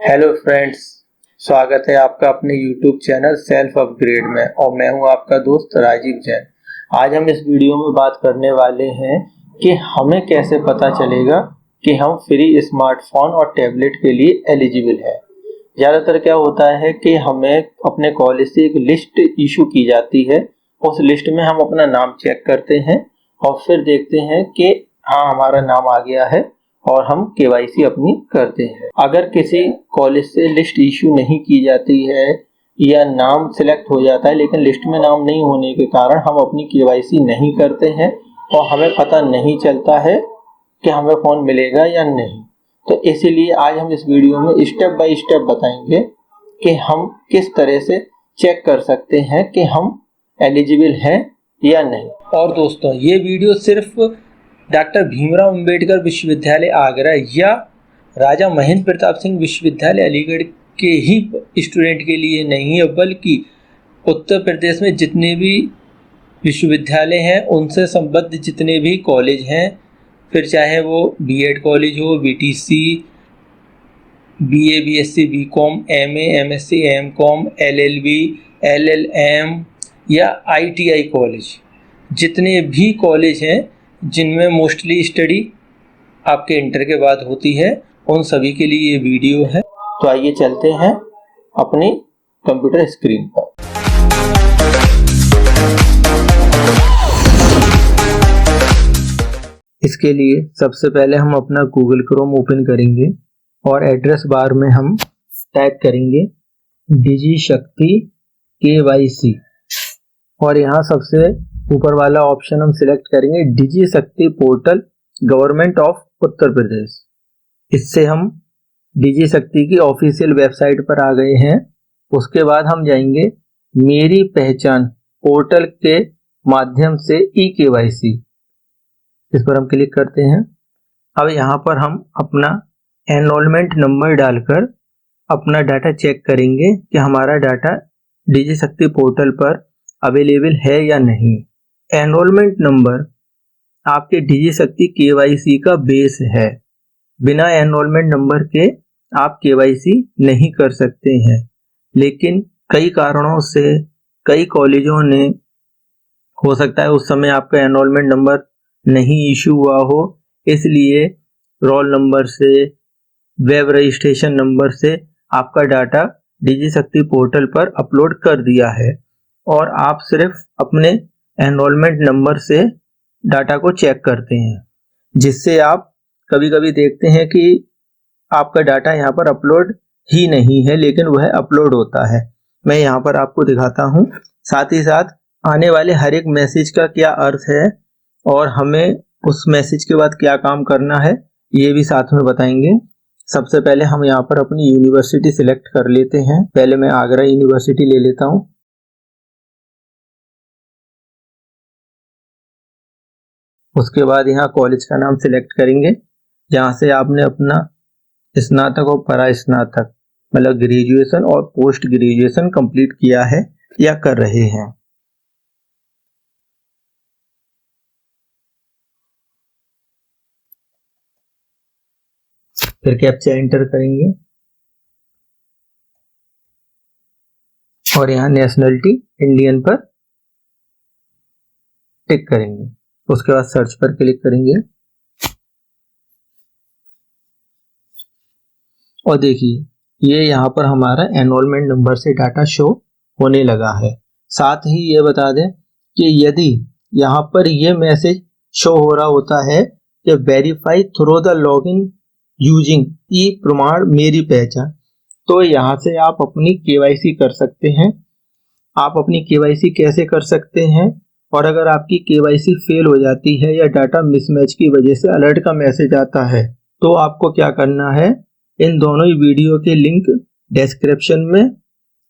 Hello friends, स्वागत है आपका अपने YouTube चैनल सेल्फ अपग्रेड में और मैं हूं आपका दोस्त राजीव जैन। आज हम इस वीडियो में बात करने वाले हैं कि हमें कैसे पता चलेगा कि हम फ्री स्मार्टफोन और टैबलेट के लिए एलिजिबल है। ज़्यादातर क्या होता है कि हमें अपने कॉलेज से एक लिस्ट इशू की जाती है, उस लिस्ट में हम अपना नाम चेक करते हैं और फिर देखते हैं कि हाँ हमारा नाम आ गया है और हम केवाईसी अपनी करते हैं। अगर किसी कॉलेज से लिस्ट इशू नहीं की जाती है या नाम सिलेक्ट हो जाता है लेकिन लिस्ट में नाम नहीं होने के कारण हम अपनी केवाईसी नहीं करते हैं और हमें पता नहीं चलता है कि हमें फ़ोन मिलेगा या नहीं, तो इसीलिए आज हम इस वीडियो में स्टेप बाय स्टेप बताएंगे कि हम किस तरह से चेक कर सकते हैं कि हम एलिजिबल हैं या नहीं। और दोस्तों, ये वीडियो सिर्फ डॉक्टर भीमराव अंबेडकर विश्वविद्यालय आगरा या राजा महेंद्र प्रताप सिंह विश्वविद्यालय अलीगढ़ के ही स्टूडेंट के लिए नहीं है, बल्कि उत्तर प्रदेश में जितने भी विश्वविद्यालय हैं उनसे संबद्ध जितने भी कॉलेज हैं, फिर चाहे वो बीएड कॉलेज हो, BTC, BA, BSc, BCom, MA, MSc, MCom, LLB, LLM या आईटीआई कॉलेज, जितने भी कॉलेज हैं जिनमें मोस्टली स्टडी आपके इंटर के बाद होती है, उन सभी के लिए ये वीडियो है। तो आइए चलते हैं अपनी कंप्यूटर स्क्रीन पर। इसके लिए सबसे पहले हम अपना गूगल क्रोम ओपन करेंगे और एड्रेस बार में हम टाइप करेंगे डिजिशक्ति केवाईसी और यहाँ सबसे ऊपर वाला ऑप्शन हम सिलेक्ट करेंगे डिजिशक्ति portal government of Uttar Pradesh. इससे हम डिजिशक्ति की ऑफिशियल वेबसाइट पर आ गए हैं। उसके बाद हम जाएंगे मेरी पहचान पोर्टल के माध्यम से ई केवाईसी, इस पर हम क्लिक करते हैं। अब यहाँ पर हम अपना एनरोलमेंट नंबर डालकर अपना डाटा चेक करेंगे कि हमारा डाटा डिजिशक्ति पोर्टल पर अवेलेबल है या नहीं। एनरोलमेंट नंबर आपके डिजिशक्ति केवाईसी का बेस है। बिना एनरोलमेंट नंबर के आप केवाईसी नहीं कर सकते हैं, लेकिन कई कारणों से कई कॉलेजों ने, हो सकता है उस समय आपका एनरोलमेंट नंबर नहीं इशू हुआ हो, इसलिए रोल नंबर से, वेब रजिस्ट्रेशन नंबर से आपका डाटा डिजिशक्ति पोर्टल पर अपलोड कर दिया है और आप सिर्फ अपने एनरोलमेंट नंबर से डाटा को चेक करते हैं, जिससे आप कभी कभी देखते हैं कि आपका डाटा यहाँ पर अपलोड ही नहीं है लेकिन वह अपलोड होता है। मैं यहाँ पर आपको दिखाता हूँ। साथ ही साथ आने वाले हर एक मैसेज का क्या अर्थ है और हमें उस मैसेज के बाद क्या काम करना है, ये भी साथ में बताएंगे। सबसे पहले हम यहाँ पर अपनी यूनिवर्सिटी सिलेक्ट कर लेते हैं। पहले मैं आगरा यूनिवर्सिटी ले लेता हूँ। उसके बाद यहाँ कॉलेज का नाम सिलेक्ट करेंगे जहाँ से आपने अपना स्नातक और परास्नातक मतलब ग्रेजुएशन और पोस्ट ग्रेजुएशन कंप्लीट किया है या कर रहे हैं। फिर कैप्चा एंटर करेंगे और यहाँ नेशनलिटी इंडियन पर टिक करेंगे। उसके बाद सर्च पर क्लिक करेंगे और देखिए ये यहाँ पर हमारा एनरोलमेंट नंबर से डाटा शो होने लगा है। साथ ही ये बता दें कि यदि यहाँ पर ये मैसेज शो हो रहा होता है कि verify through the login using e Pramaan मेरी पहचान, तो यहाँ से आप अपनी केवाईसी कर सकते हैं। आप अपनी केवाईसी कैसे कर सकते हैं, और अगर आपकी केवाईसी फेल हो जाती है या डाटा मिसमैच की वजह से अलर्ट का मैसेज आता है, तो आपको क्या करना है, इन दोनों ही वीडियो के लिंक डिस्क्रिप्शन में,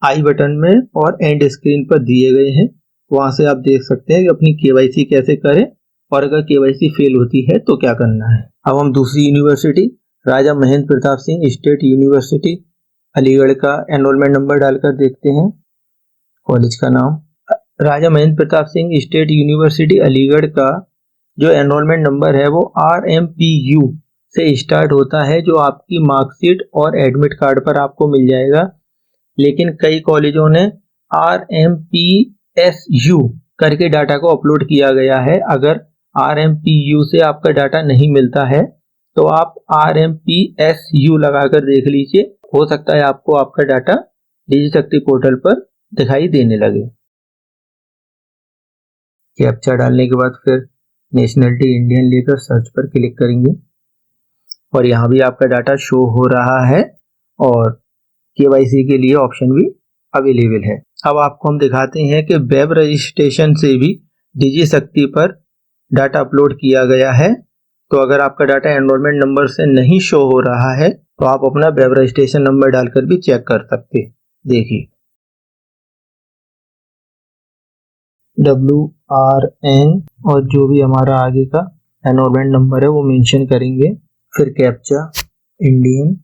आई बटन में और एंड स्क्रीन पर दिए गए हैं। वहां से आप देख सकते हैं कि अपनी केवाईसी कैसे करें और अगर केवाईसी फेल होती है तो क्या करना है। अब हम दूसरी यूनिवर्सिटी राजा महेंद्र प्रताप सिंह स्टेट यूनिवर्सिटी अलीगढ़ का एनरोलमेंट नंबर डालकर देखते हैं। कॉलेज का नाम राजा महेंद्र प्रताप सिंह स्टेट यूनिवर्सिटी अलीगढ़ का जो एनरोलमेंट नंबर है वो RMPU से स्टार्ट होता है, जो आपकी मार्कशीट और एडमिट कार्ड पर आपको मिल जाएगा। लेकिन कई कॉलेजों ने RMPSU करके डाटा को अपलोड किया गया है। अगर RMPU से आपका डाटा नहीं मिलता है तो आप RMPSU लगाकर देख लीजिए, हो सकता है आपको आपका डाटा डिजिशक्ति पोर्टल पर दिखाई देने लगे। कैप्चा डालने के बाद फिर नेशनलिटी इंडियन लेकर सर्च पर क्लिक करेंगे और यहाँ भी आपका डाटा शो हो रहा है और KYC के लिए ऑप्शन भी अवेलेबल है। अब आपको हम दिखाते हैं कि वेब रजिस्ट्रेशन से भी डिजिशक्ति पर डाटा अपलोड किया गया है। तो अगर आपका डाटा एनरोलमेंट नंबर से नहीं शो हो रहा है तो आप अपना वेब रजिस्ट्रेशन नंबर डालकर भी चेक कर सकते हैं। देखिए WRN और जो भी हमारा आगे का एनरोलमेंट नंबर है वो मेंशन करेंगे, फिर कैप्चा इंडियन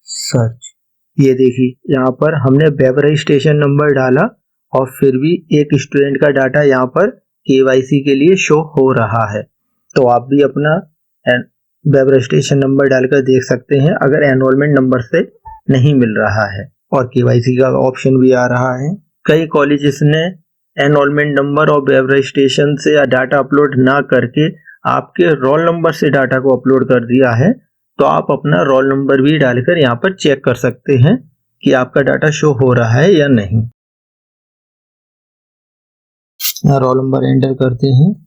सर्च। ये देखिए यहाँ पर हमने वेब रजिस्ट्रेशन नंबर डाला और फिर भी एक स्टूडेंट का डाटा यहाँ पर KYC के लिए शो हो रहा है। तो आप भी अपना वेब रजिस्ट्रेशन नंबर डालकर देख सकते हैं अगर एनरोलमेंट नंबर से नहीं मिल रहा है और KYC का ऑप्शन भी आ रहा है। कई कॉलेजेस ने एनरोलमेंट नंबर और वेब रजिस्ट्रेशन से डाटा अपलोड ना करके आपके रोल नंबर से डाटा को अपलोड कर दिया है। तो आप अपना रोल नंबर भी डालकर यहाँ पर चेक कर सकते हैं कि आपका डाटा शो हो रहा है या नहीं। यहाँ रोल नंबर एंटर करते हैं।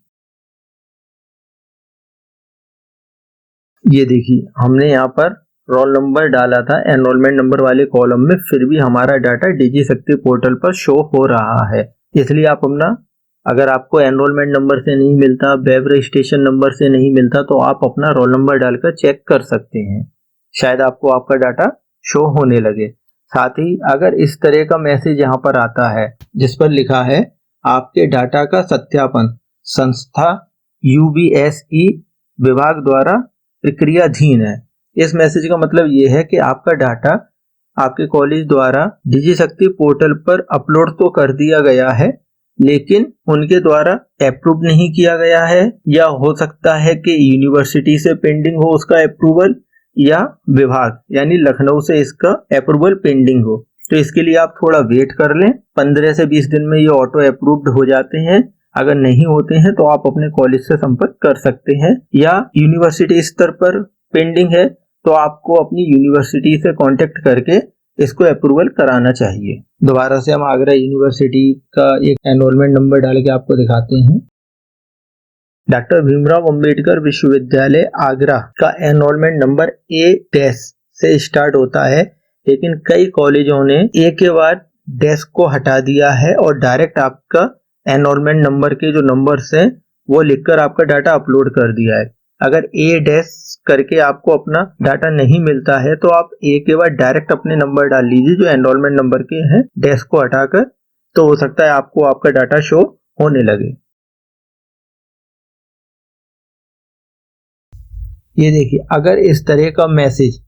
ये देखिए हमने यहाँ पर रोल नंबर डाला था एनरोलमेंट नंबर वाले कॉलम में, फिर भी हमारा डाटा डिजिशक्ति पोर्टल पर शो हो रहा है। इसलिए आप अपना, अगर आपको एनरोलमेंट नंबर से नहीं मिलता, वेब रजिस्ट्रेशन नंबर से नहीं मिलता, तो आप अपना रोल नंबर डालकर चेक कर सकते हैं, शायद आपको आपका डाटा शो होने लगे। साथ ही अगर इस तरह का मैसेज यहाँ पर आता है जिस पर लिखा है आपके डाटा का सत्यापन संस्था UBSE विभाग द्वारा प्रक्रियाधीन है, इस मैसेज का मतलब ये है कि आपका डाटा आपके कॉलेज द्वारा डिजिशक्ति पोर्टल पर अपलोड तो कर दिया गया है लेकिन उनके द्वारा अप्रूव नहीं किया गया है, या हो सकता है कि यूनिवर्सिटी से पेंडिंग हो उसका अप्रूवल, या विभाग यानी लखनऊ से इसका अप्रूवल पेंडिंग हो। तो इसके लिए आप थोड़ा वेट कर लें, 15 से 20 दिन में ये ऑटो अप्रूव्ड हो जाते हैं। अगर नहीं होते हैं तो आप अपने कॉलेज से संपर्क कर सकते हैं, या यूनिवर्सिटी स्तर पर पेंडिंग है तो आपको अपनी यूनिवर्सिटी से कांटेक्ट करके इसको अप्रूवल कराना चाहिए। दोबारा से हम आगरा यूनिवर्सिटी का एक एनरोलमेंट नंबर डाल के आपको दिखाते हैं। डॉक्टर भीमराव अंबेडकर विश्वविद्यालय आगरा का एनरोलमेंट नंबर A- से स्टार्ट होता है, लेकिन कई कॉलेजों ने A के बाद डैश को हटा दिया है और डायरेक्ट आपका एनरोलमेंट नंबर के जो नंबर्स हैं वो लिखकर आपका डाटा अपलोड कर दिया है। अगर A- करके आपको अपना डाटा नहीं मिलता है तो आप A के बाद डायरेक्ट अपने नंबर डाल लीजिए जो एनरोलमेंट नंबर के हैं, डैश को हटाकर, तो हो सकता है आपको आपका डाटा शो होने लगे। ये देखिए अगर इस तरह का मैसेज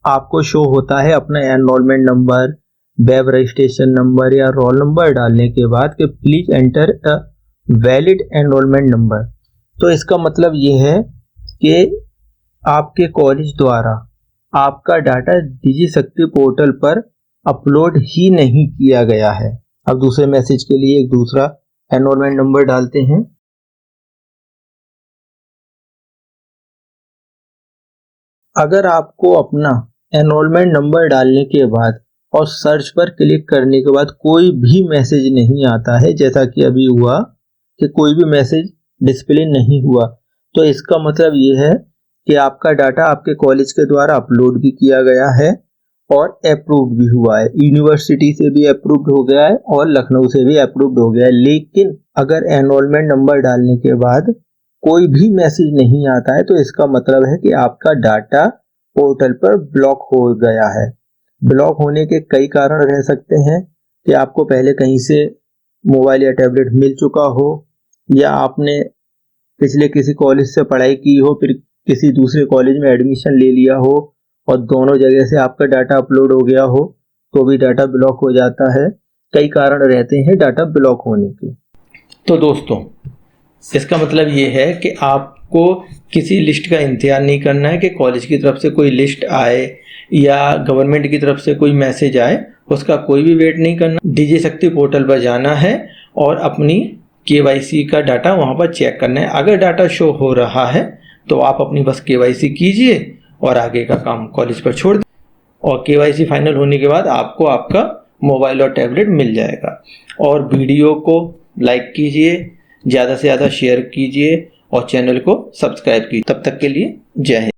आपको शो होता है अपना enrolment number, web registration number या रोल नंबर डालने के बाद कि please enter a valid enrolment number, तो इसका मतलब ये है कि आपके कॉलेज द्वारा आपका डाटा डिजिशक्ति पोर्टल पर अपलोड ही नहीं किया गया है। अब दूसरे मैसेज के लिए एक दूसरा एनरोलमेंट नंबर डालते हैं। अगर आपको अपना एनरोलमेंट नंबर डालने के बाद और सर्च पर क्लिक करने के बाद कोई भी मैसेज नहीं आता है, जैसा कि अभी हुआ कि कोई भी मैसेज डिस्प्ले नहीं हुआ, तो इसका मतलब ये है कि आपका डाटा आपके कॉलेज के द्वारा अपलोड भी किया गया है और अप्रूव्ड भी हुआ है, यूनिवर्सिटी से भी अप्रूव्ड हो गया है और लखनऊ से भी अप्रूव्ड हो गया है। लेकिन अगर एनरोलमेंट नंबर डालने के बाद कोई भी मैसेज नहीं आता है तो इसका मतलब है कि आपका डाटा पोर्टल पर ब्लॉक हो गया है। ब्लॉक होने के कई कारण रह सकते हैं कि आपको पहले कहीं से मोबाइल या टैबलेट मिल चुका हो, या आपने पिछले किसी कॉलेज से पढ़ाई की हो फिर किसी दूसरे कॉलेज में एडमिशन ले लिया हो और दोनों जगह से आपका डाटा अपलोड हो गया हो तो भी डाटा ब्लॉक हो जाता है। कई कारण रहते हैं डाटा ब्लॉक होने के। तो दोस्तों इसका मतलब ये है कि आप आपको किसी लिस्ट का इंतजार नहीं करना है कि कॉलेज की तरफ से कोई लिस्ट आए या गवर्नमेंट की तरफ से कोई मैसेज आए, उसका कोई भी वेट नहीं करना। डिजी शक्ति पोर्टल पर जाना है और अपनी KYC का डाटा वहाँ पर चेक करना है। अगर डाटा शो हो रहा है तो आप अपनी बस KYC कीजिए और आगे का काम कॉलेज पर छोड़ दें, और KYC फाइनल होने के बाद आपको आपका मोबाइल और टैबलेट मिल जाएगा। और वीडियो को लाइक कीजिए, ज़्यादा से ज़्यादा शेयर कीजिए और चैनल को सब्सक्राइब कीजिए। तब तक के लिए जय हिंद।